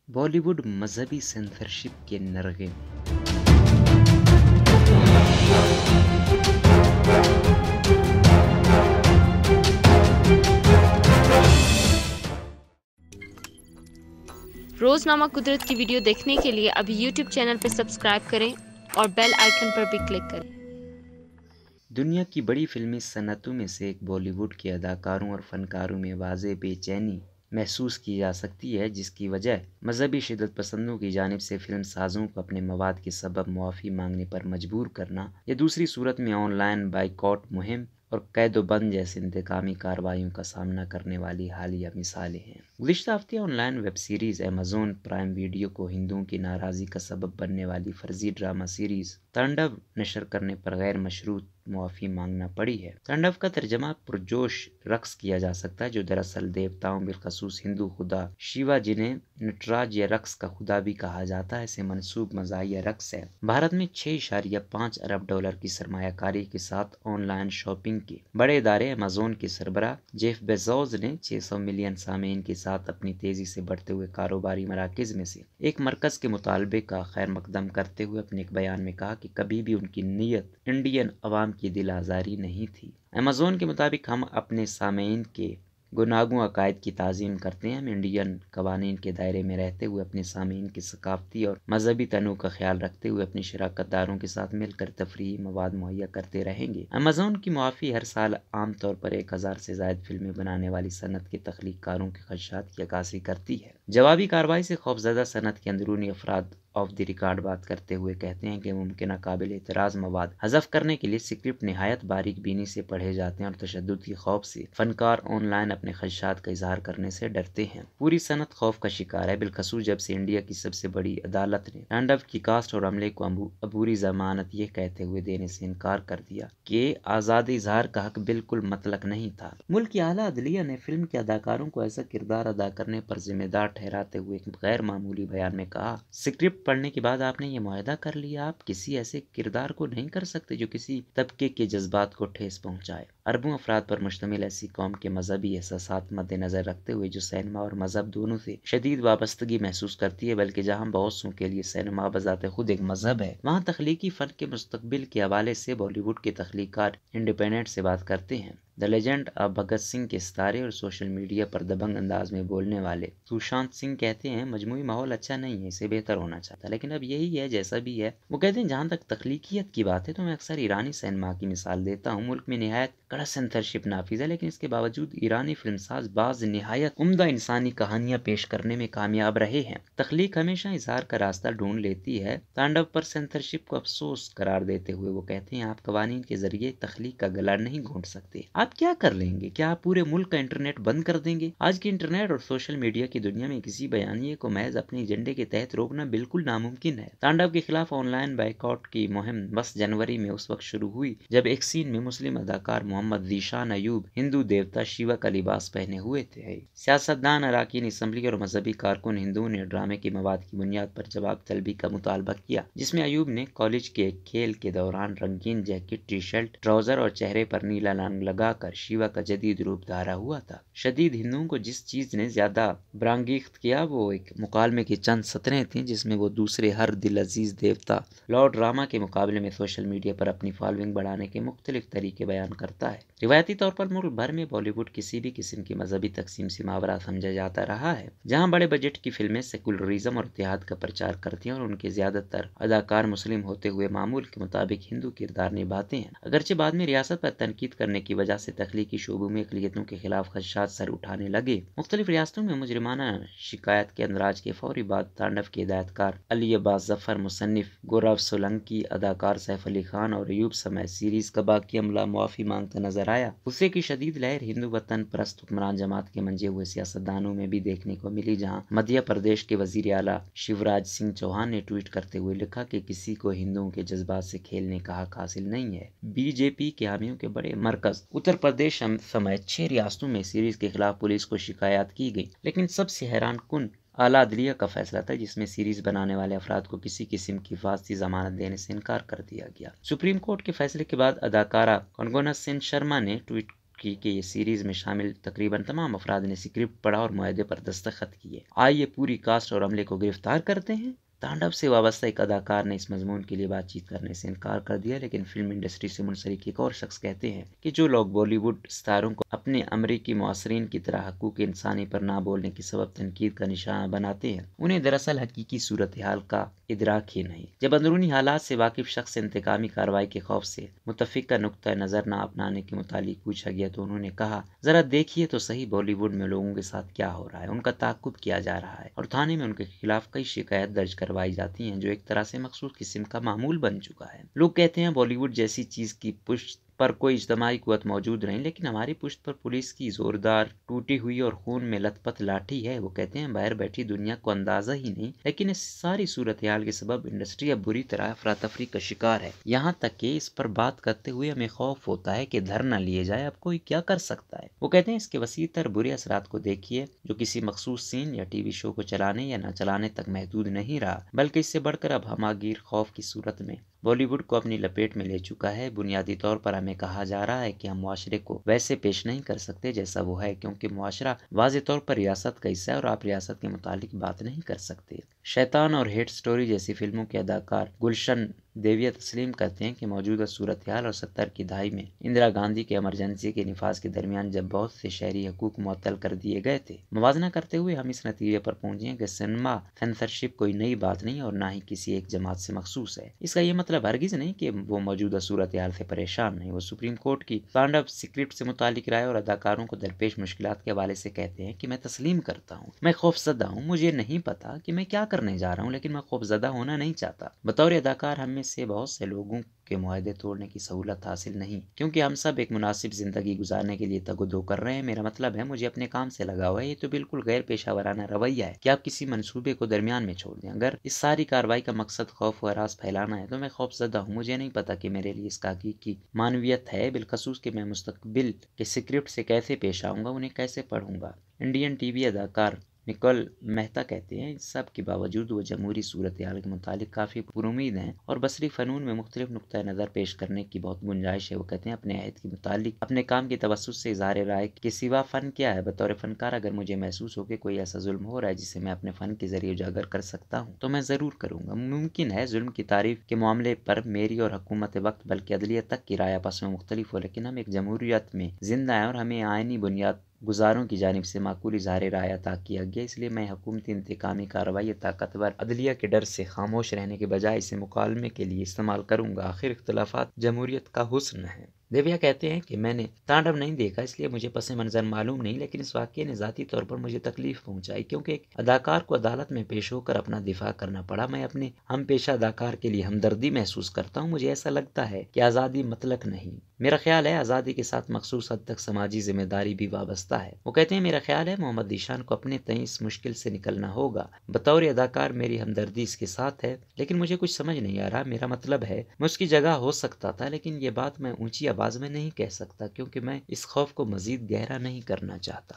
بالی would مذہبی censorship کے نرغے میں۔ روزنامہ قدرت کی ویڈیو دیکھنے کے لیے ابھی یوٹیوب چینل پر سبسکرائب کریں اور بیل آئیکن پر بھی کلک کریں۔ دنیا کی بڑی فلمی صنعتوں میں سے ایک بالی ووڈ کے اداکاروں اور فنکاروں میں واضح بے چینی محسوس کی جا سکتی ہے، جس کی وجہ مذہبی شدت پسندوں کی جانب سے فلم سازوں کو اپنے مواد کے سبب معافی مانگنے پر مجبور کرنا یا دوسری صورت میں آن لائن بائیکاٹ مہم اور قید و بند جیسے انتقامی کارروائیوں کا سامنا کرنے والی حالیہ مثالیں ہیں۔ گزشتہ ہفتے on line web series Amazon prime video کو ہندوؤں کی ناراضی کا سبب بننے والی فرضی ڈرامہ سیریز تانڈو نشر کرنے پر غیر مشروط معافی مانگنا پڑی ہے۔ تانڈو کا ترجمہ پرجوش رقص کیا جا سکتا ہے، جو دراصل دیوتاؤں بالخصوص ہندو خدا شیوا جنہیں نٹراج یا رقص کا خدا بھی کہا جاتا ہے سے منسوب مزاحیہ رقص ہے۔ بھارت میں 6.5 ارب ڈالر کی سرمایہ کاری کے ساتھ آن لائن شاپنگ کے بڑے ادارے ایمیزون کے سربراہ جیف بیزوس نے 600 ملین سامعین کے ساتھ اپنی تیزی سے بڑھتے ہوئے کاروباری مراکز میں سے ایک مرکز کے مطالبے کا خیر مقدم کرتے ہوئے اپنے ایک بیان میں کہا کہ کبھی بھی ان کی نیت انڈین عوام کی دل آزاری نہیں تھی۔ ایمیزون کے مطابق ہم اپنے سامعین کے گناگوں عقائد کی تعظیم کرتے ہیں۔ ہم انڈین قوانین کے دائرے میں رہتے ہوئے اپنے سامعین کے ثقافتی اور مذہبی تنوع کا خیال رکھتے ہوئے اپنی شراکت داروں کے ساتھ مل کر تفریحی مواد مہیا کرتے رہیں گے۔ ایمیزون کی معافی ہر سال عام طور پر 1000 سے زائد فلمیں بنانے والی صنعت کے تخلیق کاروں کے خدشات کی عکاسی کرتی ہے۔ جوابی کارروائی سے خوفزدہ صنعت کے اندرونی افراد آف دی ریکارڈ بات کرتے ہوئے کہتے ہیں کہ ممکنہ قابل اعتراض مواد حذف کرنے کے لیے اسکرپٹ نہایت باریک بینی سے پڑھے جاتے ہیں اور تشدد کی خوف سے فنکار آن لائن اپنے خدشات کا اظہار کرنے سے ڈرتے ہیں۔ پوری صنعت خوف کا شکار ہے، بالخصوص جب سے انڈیا کی سب سے بڑی عدالت نے تانڈو کی کاسٹ اور عملے کو عبوری ضمانت یہ کہتے ہوئے دینے سے انکار کر دیا کہ آزاد اظہار کا حق بالکل مطلق نہیں تھا۔ ملک کی اعلیٰ عدلیہ نے فلم کے اداکاروں کو ایسا کردار ادا کرنے پر ذمہ دار ٹھہراتے ہوئے ایک غیر معمولی بیان میں کہا، اسکرپٹ پڑھنے کے بعد آپ نے یہ معاہدہ کر لیا، آپ کسی ایسے کردار کو نہیں کر سکتے جو کسی طبقے کے جذبات کو ٹھیس پہنچائے۔ اربوں افراد پر مشتمل ایسی قوم کے مذہبی احساسات مد نظر رکھتے ہوئے جو سینما اور مذہب دونوں سے شدید وابستگی محسوس کرتی ہے، بلکہ جہاں بہت سوں کے لیے سینما بذات خود ایک مذہب ہے، وہاں تخلیقی فن کے مستقبل کے حوالے سے بالی ووڈ کے تخلیق کار انڈیپینڈنٹ سے بات کرتے ہیں۔ The legend of Bhagat Singh کے ستارے اور سوشل میڈیا پر دبنگ انداز میں بولنے والے سوشانت سنگھ کہتے ہیں، مجموعی ماحول اچھا نہیں ہے، اسے بہتر ہونا چاہتا، لیکن اب یہی ہے جیسا بھی ہے۔ وہ کہتے ہیں، جہاں تک تخلیقیت کی بات ہے تو میں اکثر ایرانی سینما کی مثال دیتا ہوں۔ ملک میں نہایت کڑا سینسرشپ نافذ ہے، لیکن اس کے باوجود ایرانی فلم ساز بعض نہایت عمدہ انسانی کہانیاں پیش کرنے میں کامیاب رہے ہیں۔ تخلیق ہمیشہ اظہار کا راستہ ڈھونڈ لیتی ہے۔ تانڈو پر سینسرشپ کو افسوس قرار دیتے ہوئے وہ کہتے ہیں، آپ قوانین کے ذریعے تخلیق کا گلا نہیں گھونٹ سکتے۔ آپ کیا کر لیں گے؟ کیا آپ پورے ملک کا انٹرنیٹ بند کر دیں گے؟ آج کی انٹرنیٹ اور سوشل میڈیا کی دنیا میں کسی بیانیے کو محض اپنے ایجنڈے کے تحت روکنا بالکل ناممکن ہے۔ تانڈو کے خلاف آن لائن بائیکاٹ کی مہم بس جنوری میں اس وقت شروع ہوئی جب ایک سین میں مسلم اداکار محمد ذیشان ایوب ہندو دیوتا شیوا کا لباس پہنے ہوئے تھے۔ سیاستدان، اراکین اسمبلی اور مذہبی کارکن ہندوؤں نے ڈرامے کے مواد کی بنیاد پر جواب طلبی کا مطالبہ کیا، جس میں ایوب نے کالج کے ایک کھیل کے دوران رنگین جیکٹ، ٹی شرٹ، ٹراؤزر اور چہرے پر نیلا رنگ لگا کر شیوا کا جدید روپ دھارا ہوا تھا۔ شدید ہندوؤں کو جس چیز نے زیادہ برانگیخت کیا وہ ایک مکالمے کی چند سطریں تھیں، جس میں وہ دوسرے ہر دل عزیز دیوتا لارڈ راما کے مقابلے میں سوشل میڈیا پر اپنی فالوئنگ بڑھانے کے مختلف طریقے بیان کرتا ہے۔ روایتی طور پر ملک بھر میں بالی ووڈ کسی بھی قسم کی مذہبی تقسیم سے ماورا سمجھا جاتا رہا ہے۔ جہاں بڑے بجٹ کی فلمیں سیکولرزم اور اتحاد کا پرچار کرتی ہیں اور ان کے زیادہ تر اداکار مسلم ہوتے ہوئے معمول کے مطابق ہندو کردار نبھاتے ہیں، اگرچہ بعد میں ریاست پر تنقید کرنے کی وجہ سے تخلیقی شعبوں میں اقلیتوں کے خلاف خدشات سر اٹھانے لگے۔ مختلف ریاستوں میں مجرمانہ شکایات کے اندراج کے فوری بعد تانڈو کے ہدایت کار علی عباس ظفر، مصنف گورو سولنکی، اداکار سیف علی خان اور ایوب سمیت سیریز کا باقی عملہ معافی مانگتا نظر آیا۔ غصے کی شدید لہر ہندو وطن پرست حکمران جماعت کے منجے ہوئے سیاستدانوں میں بھی دیکھنے کو ملی، جہاں مدھیہ پردیش کے وزیر اعلیٰ شیوراج سنگھ چوہان نے ٹویٹ کرتے ہوئے لکھا کہ کسی کو ہندوؤں کے جذبات سے کھیلنے کا حق حاصل نہیں ہے۔ بی جے پی کے حامیوں کے بڑے مرکز اتر پردیش سمیت 6 ریاستوں میں سیریز کے خلاف پولیس کو شکایات کی گئی، لیکن سب سے حیران کن اعلیٰ عدلیہ کا فیصلہ تھا، جس میں سیریز بنانے والے افراد کو کسی قسم کی حفاظتی ضمانت دینے سے انکار کر دیا گیا۔ سپریم کورٹ کے فیصلے کے بعد اداکارہ کنگنا سین شرما نے ٹویٹ کی کہ یہ سیریز میں شامل تقریباً تمام افراد نے اسکرپٹ پڑھا اور معاہدے پر دستخط کیے۔ آئیے پوری کاسٹ اور عملے کو گرفتار کرتے ہیں۔ تانڈو سے وابستہ ایک اداکار نے اس مضمون کے لیے بات چیت کرنے سے انکار کر دیا، لیکن فلم انڈسٹری سے منسلک ایک اور شخص کہتے ہیں کہ جو لوگ بالی ووڈ ستاروں کو اپنے امریکی معاصرین کی طرح حقوق انسانی پر نہ بولنے کے سبب تنقید کا نشانہ بناتے ہیں، انہیں دراصل حقیقی صورتحال کا ادراک ہی نہیں۔ جب اندرونی حالات سے واقف شخص سے انتقامی کارروائی کے خوف سے متفقہ نقطہ نظر نہ اپنانے کے متعلق پوچھا گیا تو انہوں نے کہا، ذرا دیکھیے تو صحیح بالی ووڈ میں لوگوں کے ساتھ کیا ہو رہا ہے، ان کا تعاقب کیا جا رہا ہے اور تھانے میں ان کے خلاف کئی شکایت درج کروائی جاتی ہیں، جو ایک طرح سے مخصوص قسم کا معمول بن چکا ہے۔ لوگ کہتے ہیں بالی ووڈ جیسی چیز کی پشت پر کوئی اجتماعی قوت موجود نہیں، لیکن ہماری پشت پر پولیس کی زوردار ٹوٹی ہوئی اور خون میں لت پت لاٹھی ہے۔ وہ کہتے ہیں باہر بیٹھی دنیا کو اندازہ ہی نہیں، لیکن اس ساری صورتحال کے سبب انڈسٹری اب بری طرح افراتفری کا شکار ہے، یہاں تک کہ اس پر بات کرتے ہوئے ہمیں خوف ہوتا ہے کہ دھرنا لیے جائے، اب کوئی کیا کر سکتا ہے۔ وہ کہتے ہیں اس کے وسیع تر برے اثرات کو دیکھیے، جو کسی مخصوص سین یا ٹی وی شو کو چلانے یا نہ چلانے تک محدود نہیں رہا، بلکہ اس سے بڑھ کر اب ہماگیر خوف کی صورت میں بالی ووڈ کو اپنی لپیٹ میں لے چکا ہے۔ بنیادی طور پر ہمیں کہا جا رہا ہے کہ ہم معاشرے کو ویسے پیش نہیں کر سکتے جیسا وہ ہے، کیونکہ معاشرہ واضح طور پر ریاست کا حصہ ہے اور آپ ریاست کے متعلق بات نہیں کر سکتے۔ شیطان اور ہیٹ سٹوری جیسی فلموں کے اداکار گلشن دیویا تسلیم کرتے ہیں کہ موجودہ صورتحال اور 70 کی دہائی میں اندرا گاندھی کے ایمرجنسی کے نفاذ کے درمیان جب بہت سے شہری حقوق معطل کر دیے گئے تھے، موازنہ کرتے ہوئے ہم اس نتیجے پر پہنچے ہیں کہ سنیما سینسرشپ کوئی نئی بات نہیں اور نہ ہی کسی ایک جماعت سے مخصوص ہے۔ اس کا یہ مطلب ہرگز نہیں کہ وہ موجودہ صورتحال سے پریشان نہیں۔ وہ سپریم کورٹ کی تانڈو اسکرپٹ سے متعلق رائے اور اداکاروں کو درپیش مشکلات کے حوالے سے کہتے ہیں کہ میں تسلیم کرتا ہوں، میں خوفزدہ ہوں، مجھے نہیں پتا کہ میں کیا کرنے جا رہا ہوں، لیکن میں خوفزدہ ہونا نہیں چاہتا۔ بطور اداکار ہم میں سے بہت سے لوگوں کے معاہدے توڑنے کی سہولت حاصل نہیں، کیونکہ ہم سب ایک مناسب زندگی گزارنے کے لیے تگ و دو کر رہے ہیں۔ میرا مطلب ہے مجھے اپنے کام سے لگا ہوا ہے۔ یہ تو بالکل غیر پیشہ ورانہ رویہ ہے کہ آپ کسی منصوبے کو درمیان میں چھوڑ دیں۔ اگر اس ساری کارروائی کا مقصد خوف و ہراس پھیلانا ہے تو میں خوفزدہ ہوں۔ مجھے نہیں پتا کہ میرے لیے اس کا حقیقی معنویت ہے، بالخصوص کہ میں مستقبل کے اسکرپٹ سے کیسے پیش آؤں گا، انہیں کیسے پڑھوں گا۔ انڈین ٹی وی اداکار نکول مہتا کہتے ہیں، اس سب کے باوجود وہ جمہوری صورتحال کے متعلق کافی پرامید ہیں اور بصری فنون میں مختلف نقطۂ نظر پیش کرنے کی بہت گنجائش ہے۔ وہ کہتے ہیں اپنے عہد کے متعلق اپنے کام کے توسط سے اظہار رائے کے سوا فن کیا ہے؟ بطور فنکار اگر مجھے محسوس ہو کہ کوئی ایسا ظلم ہو رہا ہے جسے میں اپنے فن کے ذریعے اجاگر کر سکتا ہوں تو میں ضرور کروں گا۔ ممکن ہے ظلم کی تعریف کے معاملے پر میری اور حکومت وقت بلکہ عدلیہ تک کی رائے آپس میں مختلف ہو، لیکن ہم ایک جمہوریت میں زندہ ہیں اور ہمیں آئینی بنیاد گزاروں کی جانب سے معقول اظہار رائے عطا کیا گیا، اس لیے میں حکومتی انتقامی کارروائی یا طاقتور عدلیہ کے ڈر سے خاموش رہنے کے بجائے اسے مکالمے کے لیے استعمال کروں گا۔ آخر اختلافات جمہوریت کا حسن ہے۔ دیویا کہتے ہیں کہ میں نے تانڈو نہیں دیکھا اس لیے مجھے پس منظر معلوم نہیں، لیکن اس واقعے نے ذاتی طور پر مجھے تکلیف پہنچائی، کیونکہ ایک اداکار کو عدالت میں پیش ہو کر اپنا دفاع کرنا پڑا۔ میں اپنے ہم پیشہ اداکار کے لیے ہمدردی محسوس کرتا ہوں۔ مجھے ایسا لگتا ہے کہ آزادی مطلق نہیں، میرا خیال ہے آزادی کے ساتھ مخصوص حد تک سماجی ذمہ داری بھی وابستہ ہے۔ وہ کہتے ہیں میرا خیال ہے محمد ذیشان کو اپنے تئیں اس مشکل سے نکلنا ہوگا۔ بطور اداکار میری ہمدردی اس کے ساتھ ہے، لیکن مجھے کچھ سمجھ نہیں آ رہا۔ میرا مطلب ہے میں اس کی جگہ ہو سکتا تھا، لیکن یہ بات میں اونچی آواز میں نہیں کہہ سکتا، کیونکہ میں اس خوف کو مزید گہرا نہیں کرنا چاہتا۔